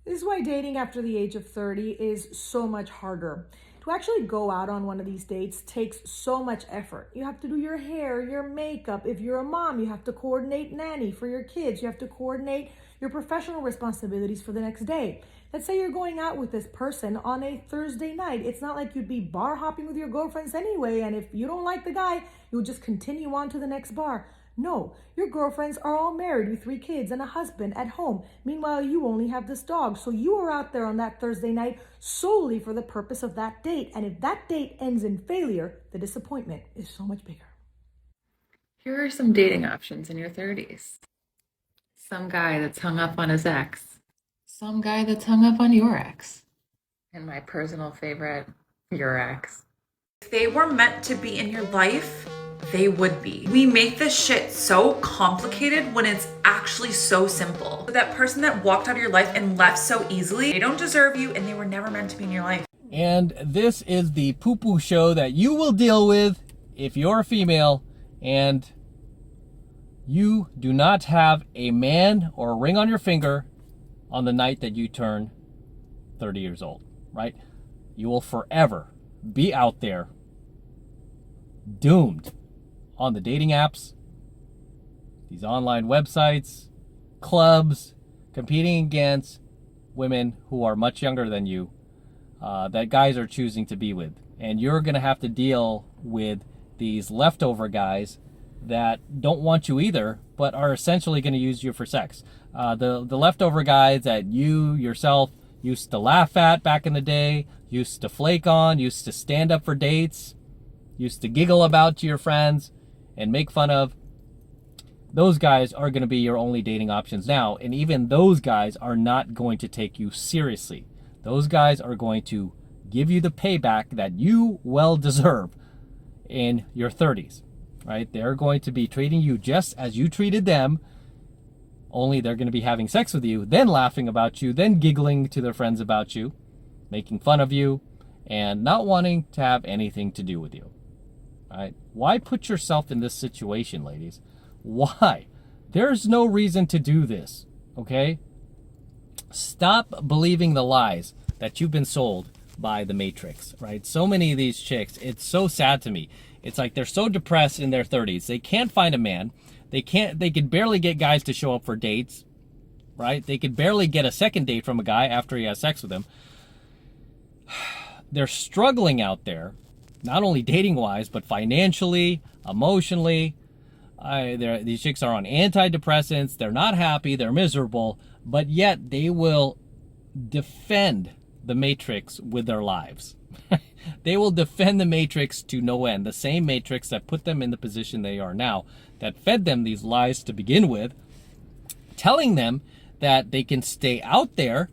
This is why dating after the age of 30 is so much harder. To actually go out on one of these dates takes so much effort. You have to do your hair, your makeup. If you're a mom, you have to coordinate nanny for your kids. You have to coordinate your professional responsibilities for the next day. Let's say you're going out with this person on a Thursday night. It's not like you'd be bar hopping with your girlfriends anyway, and if you don't like the guy, you'll just continue on to the next bar. No, your girlfriends are all married with 3 kids and a husband at home. Meanwhile, you only have this dog. So you are out there on that Thursday night solely for the purpose of that date. And if that date ends in failure, the disappointment is so much bigger. Here are some dating options in your 30s. Some guy that's hung up on his ex. Some guy that's hung up on your ex. And my personal favorite, your ex. If they were meant to be in your life, they would be. We make this shit so complicated when it's actually so simple. That person that walked out of your life and left so easily, they don't deserve you and they were never meant to be in your life. And this is the poo-poo show that you will deal with if you're a female and you do not have a man or a ring on your finger on the night that you turn 30 years old, right? You will forever be out there doomed on the dating apps, these online websites, clubs, competing against women who are much younger than you, that guys are choosing to be with. And you're going to have to deal with these leftover guys that don't want you either, but are essentially going to use you for sex. The leftover guys that you yourself used to laugh at back in the day, used to flake on, used to stand up for dates, used to giggle about to your friends and make fun of, those guys are going to be your only dating options now. And even those guys are not going to take you seriously. Those guys are going to give you the payback that you well deserve in your 30s, right? They're going to be treating you just as you treated them, only they're going to be having sex with you, then laughing about you, then giggling to their friends about you, making fun of you, and not wanting to have anything to do with you. Right? Why put yourself in this situation, ladies? Why? There's no reason to do this, okay? Stop believing the lies that you've been sold by the Matrix, right? So many of these chicks, it's so sad to me. It's like they're so depressed in their 30s. They can't find a man. They could barely get guys to show up for dates, right? They could barely get a second date from a guy after he has sex with them. They're struggling out there, not only dating-wise, but financially, emotionally. These chicks are on antidepressants. They're not happy. They're miserable. But yet they will defend the Matrix with their lives. They will defend the Matrix to no end. The same Matrix that put them in the position they are now, that fed them these lies to begin with, telling them that they can stay out there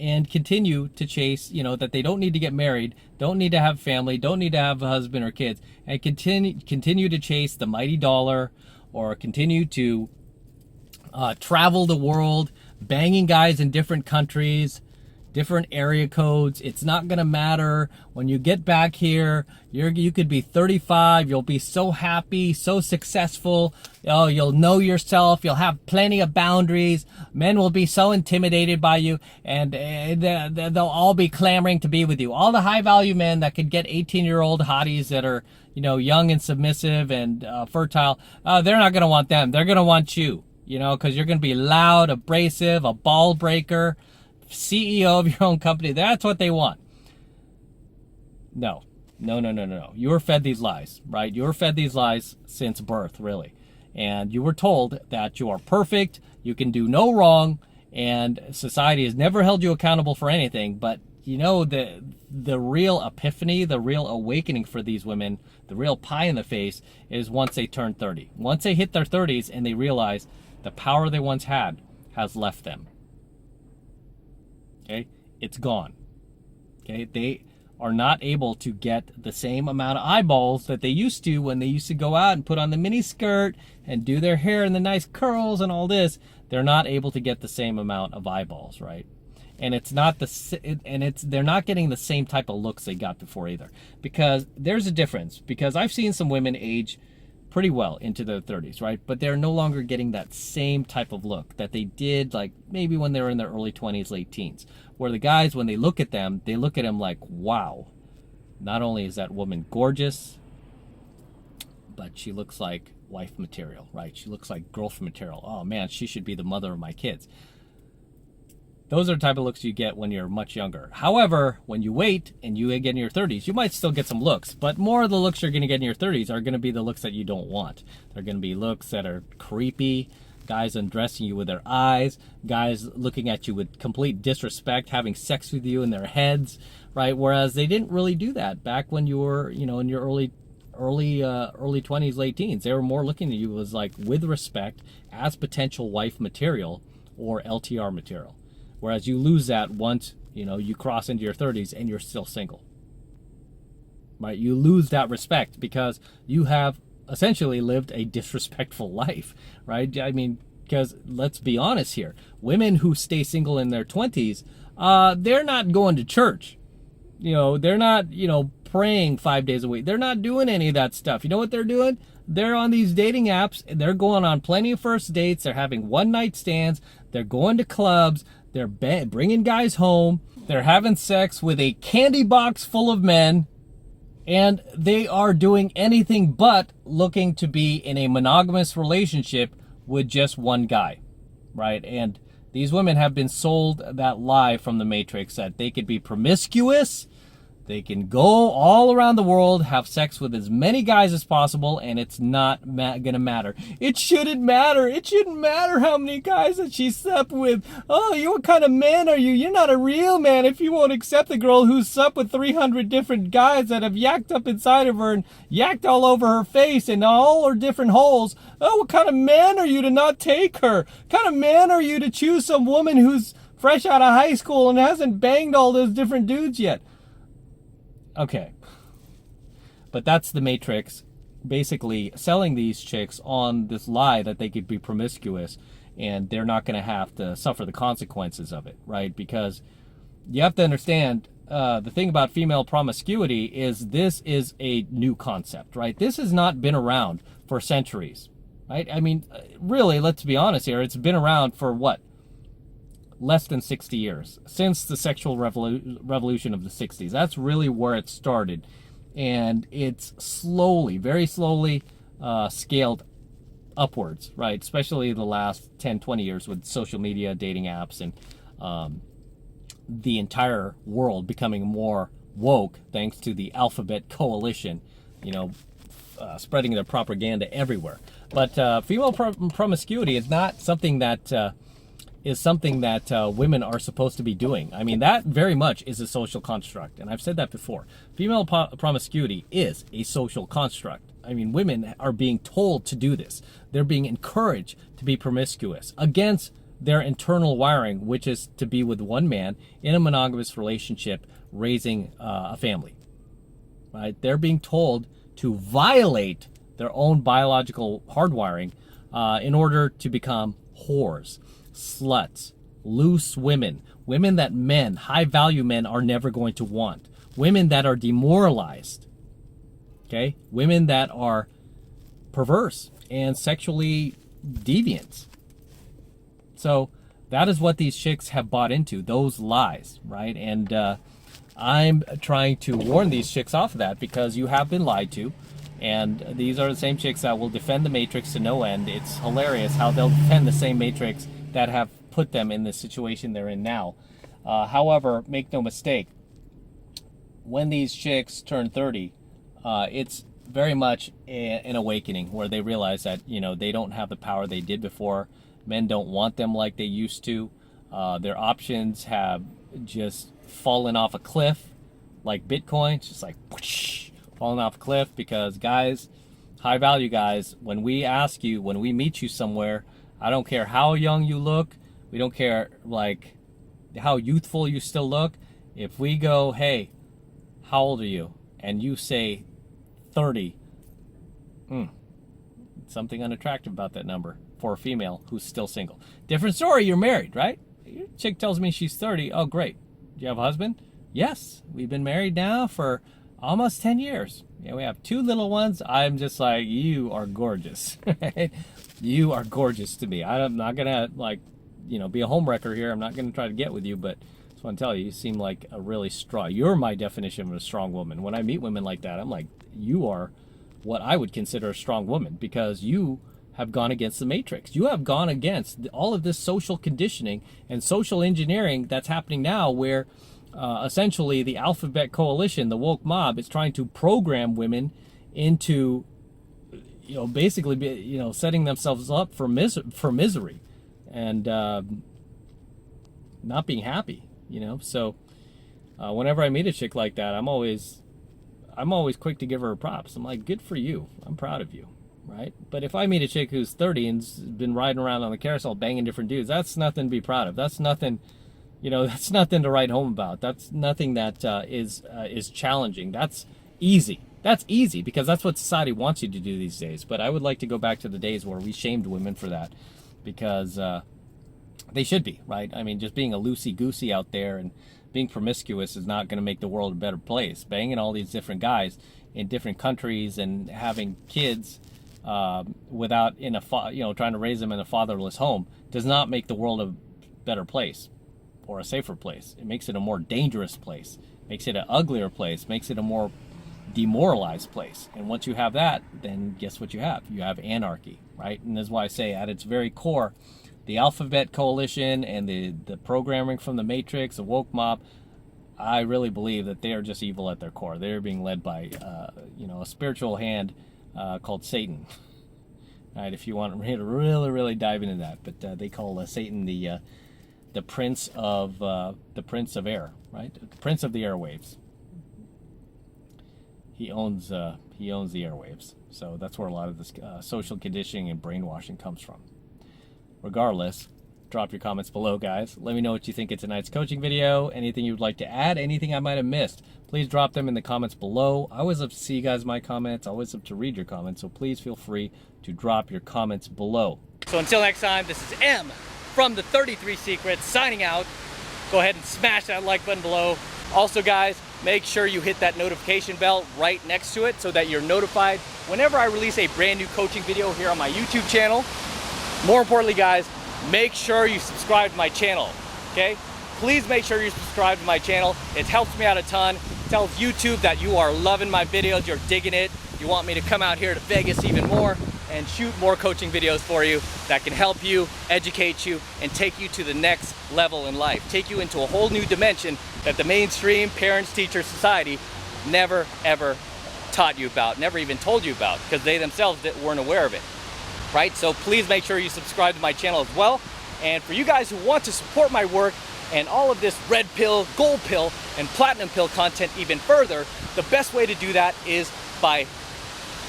and continue to chase, that they don't need to get married, don't need to have family, don't need to have a husband or kids, and continue to chase the mighty dollar, or continue to travel the world, banging guys in different countries, different area codes. It's not going to matter. When you get back here, you could be 35. You'll be so happy, so successful. Oh, you'll know yourself. You'll have plenty of boundaries. Men will be so intimidated by you, and they'll all be clamoring to be with you. All the high-value men that could get 18-year-old hotties that are, young and submissive and fertile, they're not going to want them. They're going to want you, because you're going to be loud, abrasive, a ball breaker, CEO of your own company. That's what they want. No. You were fed these lies, right? You were fed these lies since birth, really. And you were told that you are perfect, you can do no wrong, and society has never held you accountable for anything. But the real epiphany, the real awakening for these women, the real pie in the face, is once they turn 30. Once they hit their 30s and they realize the power they once had has left them. Okay, it's gone. Okay, they are not able to get the same amount of eyeballs that they used to when they used to go out and put on the mini skirt and do their hair and the nice curls and all this. They're not able to get the same amount of eyeballs, right? And they're not getting the same type of looks they got before either. Because there's a difference. Because I've seen some women age pretty well into their 30s, right? But they're no longer getting that same type of look that they did like maybe when they were in their early 20s, late teens, where the guys, when they look at them, they look at them like, wow, not only is that woman gorgeous, but she looks like wife material, right? She looks like girlfriend material. Oh man, she should be the mother of my kids. Those are the type of looks you get when you're much younger. However, when you wait and you get in your 30s, you might still get some looks, but more of the looks you're going to get in your 30s are going to be the looks that you don't want. They're going to be looks that are creepy, guys undressing you with their eyes, guys looking at you with complete disrespect, having sex with you in their heads, right? Whereas they didn't really do that back when you were, you know, in your early 20s, late teens. They were more looking at you as like with respect as potential wife material or LTR material. Whereas you lose that once, you know, you cross into your 30s and you're still single, right? You lose that respect because you have essentially lived a disrespectful life, right? I mean, because let's be honest here, women who stay single in their 20s, they're not going to church. You know, they're not, you know, praying 5 days a week. They're not doing any of that stuff. You know what they're doing? They're on these dating apps. They're going on plenty of first dates. They're having one night stands. They're going to clubs. They're bringing guys home. They're having sex with a candy box full of men. And they are doing anything but looking to be in a monogamous relationship with just one guy, right? And these women have been sold that lie from the Matrix that they could be promiscuous. They can go all around the world, have sex with as many guys as possible, and it's not going to matter. It shouldn't matter. It shouldn't matter how many guys that she slept with. Oh, what kind of man are you? You're not a real man if you won't accept a girl who's slept with 300 different guys that have yacked up inside of her and yacked all over her face and all her different holes. Oh, what kind of man are you to not take her? What kind of man are you to choose some woman who's fresh out of high school and hasn't banged all those different dudes yet? Okay, but that's the Matrix basically selling these chicks on this lie that they could be promiscuous and they're not going to have to suffer the consequences of it, right? Because you have to understand the thing about female promiscuity is this is a new concept, right? This has not been around for centuries, right? I mean, really, let's be honest here. It's been around for what? Less than 60 years, since the sexual revolution of the 60s. That's really where it started. And it's slowly, very slowly scaled upwards, right? Especially the last 10, 20 years with social media, dating apps, and the entire world becoming more woke thanks to the Alphabet Coalition, you know, spreading their propaganda everywhere. But female promiscuity is not something that women are supposed to be doing. I mean, that very much is a social construct, and I've said that before. Female promiscuity is a social construct. I mean, women are being told to do this. They're being encouraged to be promiscuous against their internal wiring, which is to be with one man in a monogamous relationship, raising a family. Right? They're being told to violate their own biological hardwiring in order to become whores, sluts, loose women, women that men, high-value men, are never going to want, women that are demoralized, okay, women that are perverse and sexually deviant. So that is what these chicks have bought into, those lies, right? And I'm trying to warn these chicks off of that because you have been lied to. And these are the same chicks that will defend the Matrix to no end. It's hilarious how they'll defend the same Matrix that have put them in the situation they're in now. However, make no mistake, when these chicks turn 30, it's very much an awakening where they realize that, you know, they don't have the power they did before. Men don't want them like they used to. Their options have just fallen off a cliff like Bitcoin. It's just like whoosh, falling off a cliff because guys, high value guys, when we ask you, when we meet you somewhere, I don't care how young you look. We don't care like how youthful you still look. If we go, hey, how old are you? And you say 30. Something unattractive about that number for a female who's still single. Different story, you're married, right? Your chick tells me she's 30. Oh, great. Do you have a husband? Yes. We've been married now for almost 10 years. Yeah, we have 2 little ones. I'm just like, you are gorgeous. You are gorgeous to me. I'm not gonna like, be a homewrecker here. I'm not gonna try to get with you, but I just want to tell you, you seem like a really strong. You're my definition of a strong woman. When I meet women like that, I'm like, you are what I would consider a strong woman, because you have gone against the matrix. You have gone against all of this social conditioning and social engineering that's happening now, where essentially the alphabet coalition, the woke mob, is trying to program women into, basically, setting themselves up for misery and not being happy. So whenever I meet a chick like that, I'm always quick to give her props. I'm like, good for you. I'm proud of you, right? But if I meet a chick who's 30 and's been riding around on the carousel banging different dudes, that's nothing to be proud of. That's nothing. That's nothing to write home about. That's nothing that is challenging. That's easy. That's easy because that's what society wants you to do these days. But I would like to go back to the days where we shamed women for that, because they should be, right? I mean, just being a loosey-goosey out there and being promiscuous is not going to make the world a better place. Banging all these different guys in different countries and having kids without trying to raise them in a fatherless home does not make the world a better place or a safer place. It makes it a more dangerous place, makes it an uglier place, makes it a more demoralized place. And once you have that, then guess what you have? You have anarchy, right? And that's why I say at its very core, the alphabet coalition and the programming from the matrix, the woke mob, I really believe that they are just evil at their core. They're being led by a spiritual hand called Satan. All right, if you want to really dive into that, but they call Satan the prince of air, right? The prince of the airwaves. He owns the airwaves. So that's where a lot of this social conditioning and brainwashing comes from. Regardless, drop your comments below, guys. Let me know what you think of tonight's coaching video. Anything you'd like to add, anything I might have missed, please drop them in the comments below. I always love to see you guys my comments. I always love to read your comments, so please feel free to drop your comments below. So until next time, this is M from the 33 Secrets signing out. Go ahead and smash that like button below. Also, guys, make sure you hit that notification bell right next to it so that you're notified whenever I release a brand new coaching video here on my YouTube channel. More importantly, guys, make sure you subscribe to my channel, okay? Please make sure you subscribe to my channel. It helps me out a ton. It tells YouTube that you are loving my videos, you're digging it. You want me to come out here to Vegas even more and shoot more coaching videos for you that can help you, educate you, and take you to the next level in life. Take you into a whole new dimension that the mainstream parents, teachers, society never, ever taught you about, never even told you about, because they themselves weren't aware of it. Right? So please make sure you subscribe to my channel as well. And for you guys who want to support my work and all of this red pill, gold pill, and platinum pill content even further, the best way to do that is by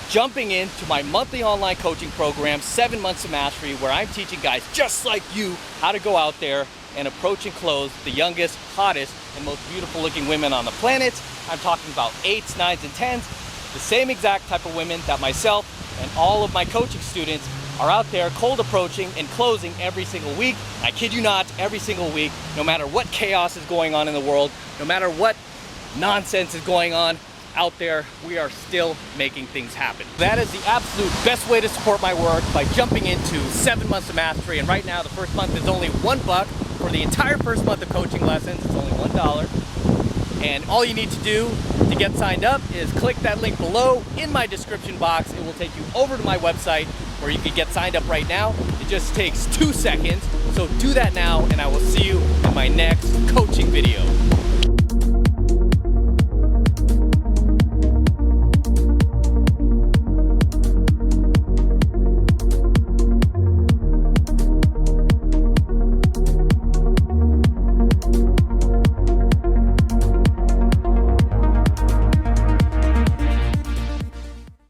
jumping into my monthly online coaching program, 7 Months of Mastery, where I'm teaching guys just like you how to go out there and approach and close the youngest, hottest, and most beautiful looking women on the planet. I'm talking about 8s, 9s, and 10s, the same exact type of women that myself and all of my coaching students are out there cold approaching and closing every single week. I kid you not, every single week, no matter what chaos is going on in the world, no matter what nonsense is going on out there, we are still making things happen. That is the absolute best way to support my work, by jumping into 7 Months of Mastery. And right now, the first month is only $1 for the entire first month of coaching lessons. It's only $1. And all you need to do to get signed up is click that link below in my description box. It will take you over to my website where you can get signed up right now. It just takes 2 seconds. So do that now, and I will see you